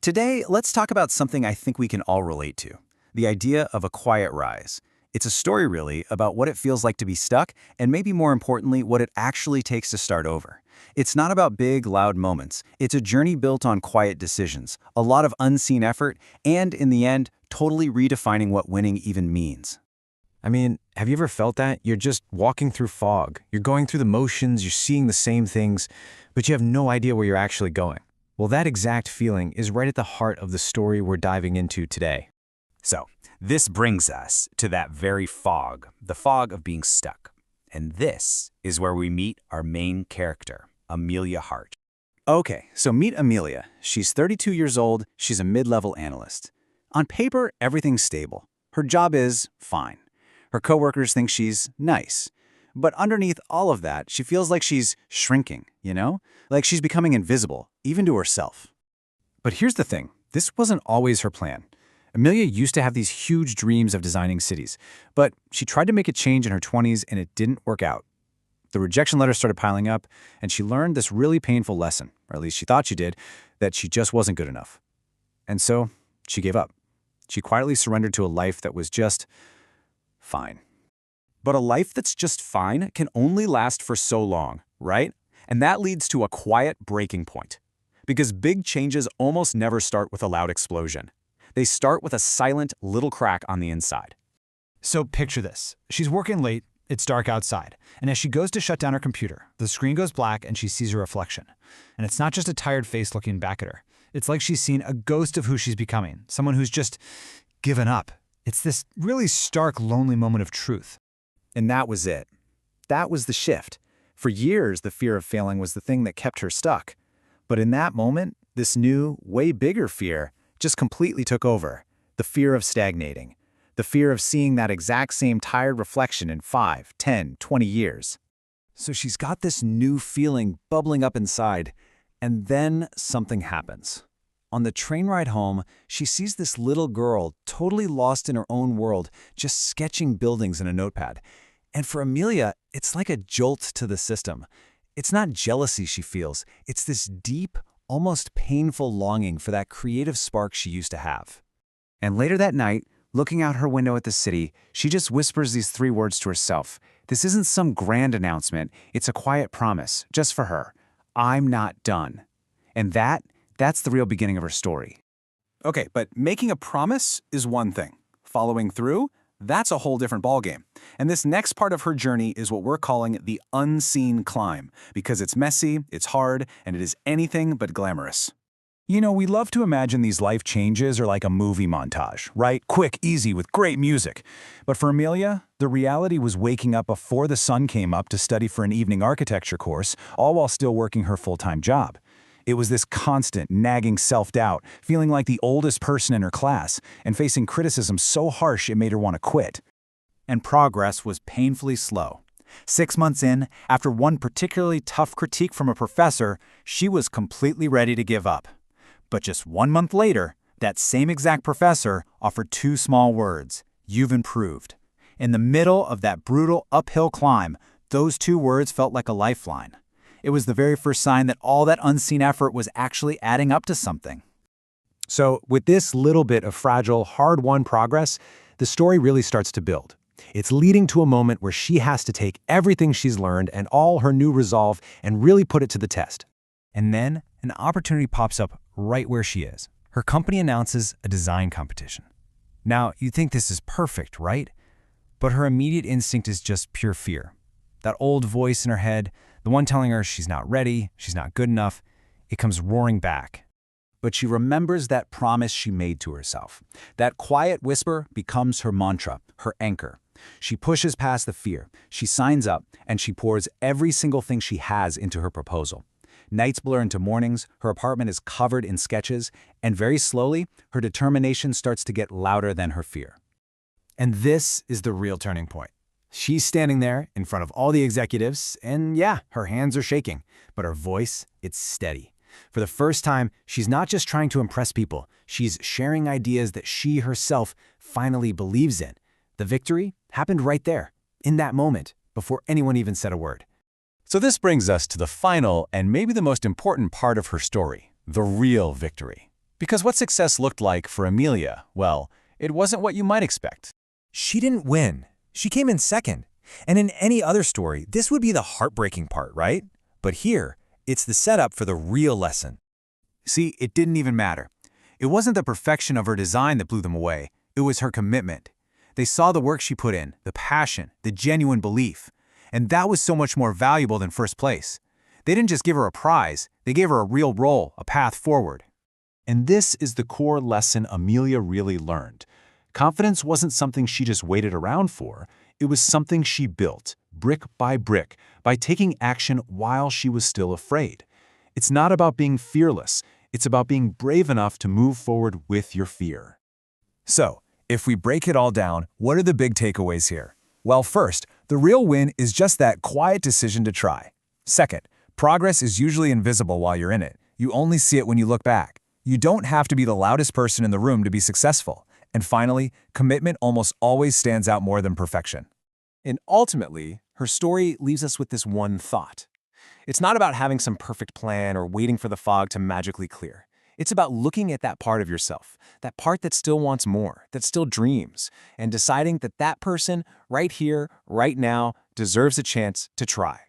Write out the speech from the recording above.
Today, let's talk about something I think we can all relate to, the idea of a quiet rise. It's a story, really, about what it feels like to be stuck, and maybe more importantly, what it actually takes to start over. It's not about big, loud moments. It's a journey built on quiet decisions, a lot of unseen effort, and, in the end, totally redefining what winning even means. I mean, have you ever felt that? You're just walking through fog. You're going through the motions, you're seeing the same things, but you have no idea where you're actually going. Well, that exact feeling is right at the heart of the story we're diving into today. So, this brings us to that very fog, the fog of being stuck. And this is where we meet our main character, Amelia Hart. Okay, so meet Amelia. She's 32 years old, she's a mid-level analyst. On paper, everything's stable. Her job is fine. Her coworkers think she's nice. But underneath all of that, she feels like she's shrinking, you know? Like she's becoming invisible, even to herself. But here's the thing, this wasn't always her plan. Amelia used to have these huge dreams of designing cities, but she tried to make a change in her 20s and it didn't work out. The rejection letters started piling up, and she learned this really painful lesson, or at least she thought she did, that she just wasn't good enough. And so, she gave up. She quietly surrendered to a life that was just fine. But a life that's just fine can only last for so long, right? And that leads to a quiet breaking point. Because big changes almost never start with a loud explosion. They start with a silent little crack on the inside. So picture this. She's working late, it's dark outside, and as she goes to shut down her computer, the screen goes black and she sees her reflection. And it's not just a tired face looking back at her. It's like she's seen a ghost of who she's becoming, someone who's just given up. It's this really stark, lonely moment of truth. And that was it. That was the shift. For years, the fear of failing was the thing that kept her stuck. But in that moment, this new, way bigger fear just completely took over. The fear of stagnating. The fear of seeing that exact same tired reflection in 5, 10, 20 years. So she's got this new feeling bubbling up inside, and then something happens. On the train ride home, she sees this little girl totally lost in her own world, just sketching buildings in a notepad. And for Amelia, it's like a jolt to the system. It's not jealousy she feels, it's this deep, almost painful longing for that creative spark she used to have. And later that night, looking out her window at the city, she just whispers these 3 words to herself. This isn't some grand announcement, it's a quiet promise, just for her. I'm not done. And that's the real beginning of her story. Okay, but making a promise is one thing. Following through, that's a whole different ballgame. And this next part of her journey is what we're calling the unseen climb, because it's messy, it's hard, and it is anything but glamorous. You know, we love to imagine these life changes are like a movie montage, right? Quick, easy, with great music. But for Amelia, the reality was waking up before the sun came up to study for an evening architecture course, all while still working her full-time job. It was this constant, nagging self-doubt, feeling like the oldest person in her class, and facing criticism so harsh it made her want to quit. And progress was painfully slow. 6 months in, after one particularly tough critique from a professor, she was completely ready to give up. But just 1 month later, that same exact professor offered 2 small words: "You've improved." In the middle of that brutal uphill climb, those 2 words felt like a lifeline. It was the very first sign that all that unseen effort was actually adding up to something. So, with this little bit of fragile, hard-won progress, the story really starts to build. It's leading to a moment where she has to take everything she's learned and all her new resolve and really put it to the test. And then, an opportunity pops up right where she is. Her company announces a design competition. Now, you'd think this is perfect, right? But her immediate instinct is just pure fear. That old voice in her head, the one telling her she's not ready, she's not good enough, it comes roaring back. But she remembers that promise she made to herself. That quiet whisper becomes her mantra, her anchor. She pushes past the fear, she signs up, and she pours every single thing she has into her proposal. Nights blur into mornings, her apartment is covered in sketches, and very slowly, her determination starts to get louder than her fear. And this is the real turning point. She's standing there in front of all the executives, and yeah, her hands are shaking, but her voice, it's steady. For the first time, she's not just trying to impress people, she's sharing ideas that she herself finally believes in. The victory happened right there, in that moment, before anyone even said a word. So this brings us to the final and maybe the most important part of her story, the real victory. Because what success looked like for Amelia, well, it wasn't what you might expect. She didn't win. She came in second. And in any other story, this would be the heartbreaking part, right? But here, it's the setup for the real lesson. See, it didn't even matter. It wasn't the perfection of her design that blew them away. It was her commitment. They saw the work she put in, the passion, the genuine belief. And that was so much more valuable than first place. They didn't just give her a prize, they gave her a real role, a path forward. And this is the core lesson Amelia really learned. Confidence wasn't something she just waited around for. It was something she built, brick by taking action while she was still afraid. It's not about being fearless. It's about being brave enough to move forward with your fear. So, if we break it all down, what are the big takeaways here? Well, first, the real win is just that quiet decision to try. Second, progress is usually invisible while you're in it. You only see it when you look back. You don't have to be the loudest person in the room to be successful. And finally, commitment almost always stands out more than perfection. And ultimately, her story leaves us with this one thought. It's not about having some perfect plan or waiting for the fog to magically clear. It's about looking at that part of yourself, that part that still wants more, that still dreams, and deciding that that person right here, right now, deserves a chance to try.